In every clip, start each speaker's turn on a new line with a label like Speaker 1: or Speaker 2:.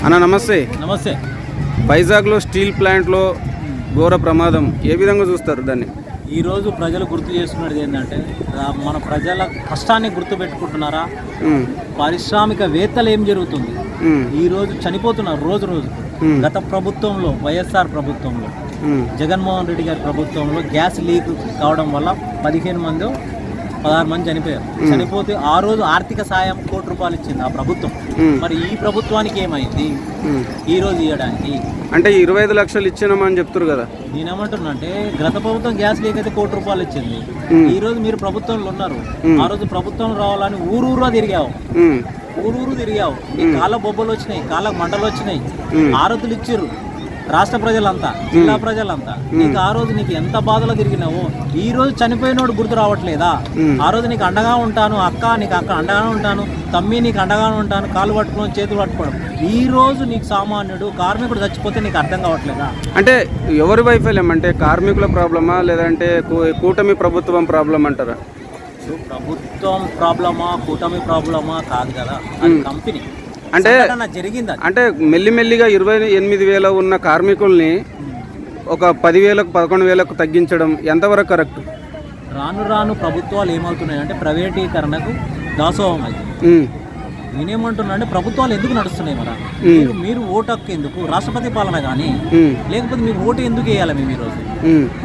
Speaker 1: అన్న నమస్తే.
Speaker 2: నమస్తే.
Speaker 1: వైజాగ్లో స్టీల్ ప్లాంట్లో ఘోర ప్రమాదం ఏ విధంగా చూస్తారు దాన్ని?
Speaker 2: ఈరోజు ప్రజలు గుర్తు చేసుకున్నది ఏంటంటే మన ప్రజల కష్టాన్ని గుర్తు పెట్టుకుంటున్నారా? పారిశ్రామికవేత్తలు ఏం జరుగుతుంది, ఈరోజు చనిపోతున్నారు రోజు రోజు. గత ప్రభుత్వంలో వైఎస్ఆర్ ప్రభుత్వంలో జగన్మోహన్ రెడ్డి గారి ప్రభుత్వంలో గ్యాస్ లీక్ కావడం వల్ల 16 మంది చనిపోయారు. చనిపోతే ఆ రోజు ఆర్థిక సాయం ₹1 ఇచ్చింది ఆ ప్రభుత్వం. మరి ఈ ప్రభుత్వానికి ఏమైంది ఈ రోజు ఇవ్వడానికి?
Speaker 1: అంటే 25 లక్షలు ఇచ్చినామని చెప్తారు కదా.
Speaker 2: నేనేమంటున్నా అంటే గత ప్రభుత్వం గ్యాస్ లీక్ అయితే ₹1 ఇచ్చింది. ఈ రోజు మీరు ప్రభుత్వంలో ఉన్నారు. ఆ రోజు ప్రభుత్వం రావాలని ఊరూరు తిరిగావు. నీ కాళ్ళ బొబ్బలు వచ్చినాయి, కాళ్ళ మంటలు వచ్చినాయి, ఆరతులు ఇచ్చిర్రు రాష్ట్ర ప్రజలంతా, జిల్లా ప్రజలంతా. నీకు ఆ రోజు నీకు ఎంత బాధలో తిరిగినావో ఈ రోజు చనిపోయినోడు గుర్తు రావట్లేదా? ఆ రోజు నీకు అండగా ఉంటాను అక్క, నీకు అక్క అండగా ఉంటాను, తమ్మి నీకు అండగా ఉంటాను, కాళ్ళు పట్టుకోవడం చేతులు పట్టుకోవడం. ఈ రోజు నీకు సామాన్యుడు కార్మికుడు చచ్చిపోతే నీకు అర్థం కావట్లేదా?
Speaker 1: అంటే ఎవరి వైఫల్యం? అంటే కార్మికుల ప్రాబ్లమా లేదంటే కూటమి ప్రభుత్వం ప్రాబ్లం అంటారా?
Speaker 2: ప్రభుత్వం ప్రాబ్లమా కూటమి ప్రాబ్లమా కాదు కదా, అది కంపెనీ.
Speaker 1: అంటే జరిగింది. అంటే మెల్లిమెల్లిగా 28,000 ఉన్న కార్మికుల్ని ఒక 10,000కు 11,000కు తగ్గించడం ఎంతవరకు కరెక్ట్?
Speaker 2: రాను ప్రభుత్వాలు ఏమవుతున్నాయి అంటే ప్రైవేటీకరణకు దాసోహం అవుతుంది. నేనేమంటున్నా అంటే ప్రభుత్వాలు ఎందుకు నడుస్తున్నాయి? మీరు ఓటు హక్కు ఎందుకు? రాష్ట్రపతి పాలన కానీ లేకపోతే మీరు ఓటు ఎందుకు వేయాలి? మేము ఈరోజు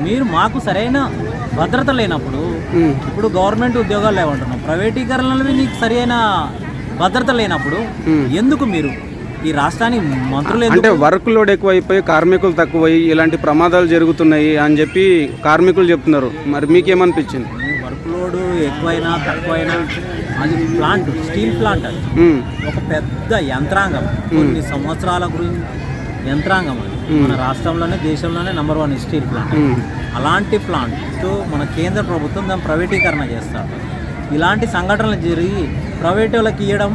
Speaker 2: మీరు మాకు సరైన భద్రత లేనప్పుడు, ఇప్పుడు గవర్నమెంట్ ఉద్యోగాలు లేవంటున్నాం, ప్రైవేటీకరణలు నీకు సరైన భద్రత లేనప్పుడు ఎందుకు మీరు ఈ రాష్ట్రానికి మంత్రులు?
Speaker 1: అంటే వర్క్ లోడ్ ఎక్కువైపోయి కార్మికులు తక్కువై ఇలాంటి ప్రమాదాలు జరుగుతున్నాయి అని చెప్పి కార్మికులు చెప్తున్నారు. మరి మీకేమనిపించింది?
Speaker 2: వర్క్ లోడ్ ఎక్కువైనా తక్కువైనా అది ప్లాంట్, స్టీల్ ప్లాంట్, అది ఒక పెద్ద యంత్రాంగం. కొన్ని సంవత్సరాల గురించి యంత్రాంగం అది. మన రాష్ట్రంలోనే దేశంలోనే నెంబర్ 1 స్టీల్ ప్లాంట్. అలాంటి ప్లాంట్ మన కేంద్ర ప్రభుత్వం దాన్ని ప్రైవేటీకరణ చేస్తారు. ఇలాంటి సంఘటనలు జరిగి ప్రైవేట్ వాళ్ళకి ఇవ్వడం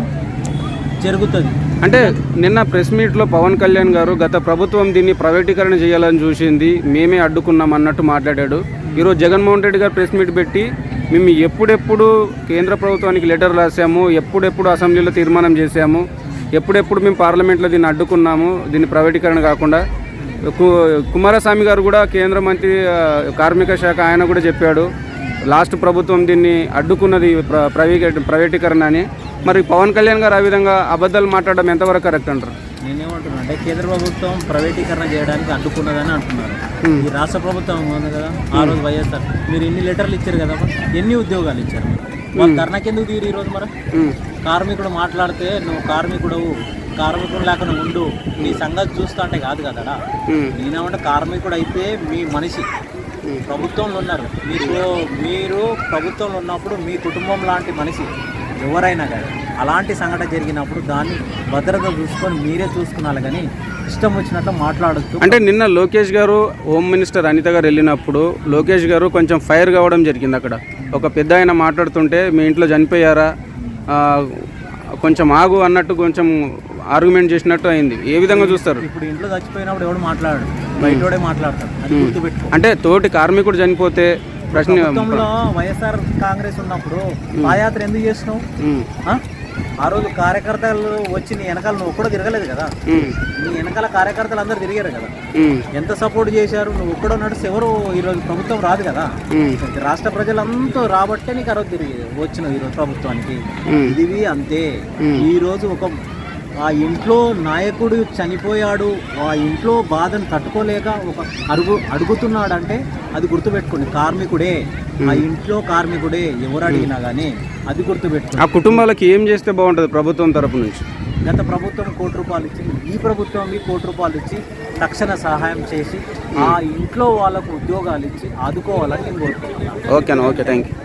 Speaker 2: జరుగుతుంది.
Speaker 1: అంటే నిన్న ప్రెస్ మీట్లో పవన్ కళ్యాణ్ గారు గత ప్రభుత్వం దీన్ని ప్రైవేటీకరణ చేయాలని చూసింది, మేమే అడ్డుకున్నాం అన్నట్టు మాట్లాడాడు. ఈరోజు జగన్మోహన్ రెడ్డి గారు ప్రెస్ మీట్ పెట్టి మేము ఎప్పుడెప్పుడు కేంద్ర ప్రభుత్వానికి లెటర్ రాసాము, ఎప్పుడెప్పుడు అసెంబ్లీలో తీర్మానం చేశాము, ఎప్పుడెప్పుడు మేము పార్లమెంట్లో దీన్ని అడ్డుకున్నాము, దీన్ని ప్రైవేటీకరణ కాకుండా. కుమారస్వామి గారు కూడా కేంద్ర మంత్రి కార్మిక శాఖ ఆయన కూడా చెప్పాడు లాస్ట్ ప్రభుత్వం దీన్ని అడ్డుకున్నది ప్రైవేటీకరణ అని. మరి పవన్ కళ్యాణ్ గారు ఆ విధంగా అబద్ధాలు మాట్లాడడం ఎంతవరకు కరెక్ట్ అంటారు?
Speaker 2: నేనేమంటున్నా అంటే కేంద్ర ప్రభుత్వం ప్రైవేటీకరణ చేయడానికి అడ్డుకున్నదని అంటున్నారు. ఈ రాష్ట్ర ప్రభుత్వం ఉంది కదా, ఆ రోజు వైఎస్ఆర్ మీరు ఎన్ని లెటర్లు ఇచ్చారు కదా, ఎన్ని ఉద్యోగాలు ఇచ్చారు? వాళ్ళు ధర్నాకి ఎందుకు తీరు ఈరోజు? మరి కార్మికుడు మాట్లాడితే నువ్వు కార్మికుడు లేకుండా ఉండు, నీ సంగతి చూస్తా అంటే కాదు కదా. నేనేమంటే కార్మికుడు అయితే మీ మనిషి ప్రభుత్వంలో ఉన్నారు. మీరు ప్రభుత్వంలో ఉన్నప్పుడు మీ కుటుంబం లాంటి మనిషి ఎవరైనా కానీ అలాంటి సంఘటన జరిగినప్పుడు దాన్ని భద్రత చూసుకొని మీరే చూసుకున్నారు, కానీ ఇష్టం వచ్చినట్లు మాట్లాడచ్చు.
Speaker 1: అంటే నిన్న లోకేష్ గారు హోమ్ మినిస్టర్ అనిత గారు వెళ్ళినప్పుడు లోకేష్ గారు కొంచెం ఫైర్ కావడం జరిగింది. అక్కడ ఒక పెద్ద ఆయన మాట్లాడుతుంటే మీ ఇంట్లో చనిపోయారా, కొంచెం ఆగు అన్నట్టు కొంచెం ఆర్గ్యుమెంట్ చేసినట్టు అయింది. ఏ విధంగా చూస్తారు?
Speaker 2: ఇప్పుడు ఇంట్లో చచ్చిపోయినప్పుడు ఎవడు మాట్లాడాడు, బయటోడే మాట్లాడతాడు. అది గుర్తుపెట్టుకో.
Speaker 1: అంటే తోటి కార్మికుడు చనిపోతే ప్రశ్న
Speaker 2: వైఎస్ఆర్ కాంగ్రెస్ ఉన్నప్పుడు పాదయాత్ర ఎందుకు చేసినావు? ఆ రోజు కార్యకర్తలు వచ్చి నీ వెనకాల నువ్వు ఒక్కడో తిరగలేదు కదా, నీ వెనకాల కార్యకర్తలు అందరు తిరిగారు కదా, ఎంత సపోర్ట్ చేశారు. నువ్వు ఒక్కడో నడిచి ఎవరు ఈరోజు ప్రభుత్వం రాదు కదా, రాష్ట్ర ప్రజలంతా రాబట్టే నీకు ఆ రోజు తిరిగి వచ్చినావు ఈరోజు ప్రభుత్వానికి. ఇది అంతే. ఈరోజు ఆ ఇంట్లో నాయకుడు చనిపోయాడు, ఆ ఇంట్లో బాధను తట్టుకోలేక ఒక అడుగుతున్నాడంటే అది గుర్తుపెట్టుకోండి, కార్మికుడే, ఆ ఇంట్లో కార్మికుడే, ఎవరు అడిగినా కానీ అది గుర్తుపెట్టుకోండి.
Speaker 1: ఆ కుటుంబాలకి ఏం చేస్తే బాగుంటుంది ప్రభుత్వం తరపు నుంచి?
Speaker 2: గత ప్రభుత్వం ₹1 ఇచ్చింది, ఈ ప్రభుత్వం ₹1 ఇచ్చి తక్షణ సహాయం చేసి ఆ ఇంట్లో వాళ్ళకు ఉద్యోగాలు ఇచ్చి ఆదుకోవాలని నేను కోరుకుంటున్నాను.
Speaker 1: ఓకేనా, ఓకే, థ్యాంక్ యూ.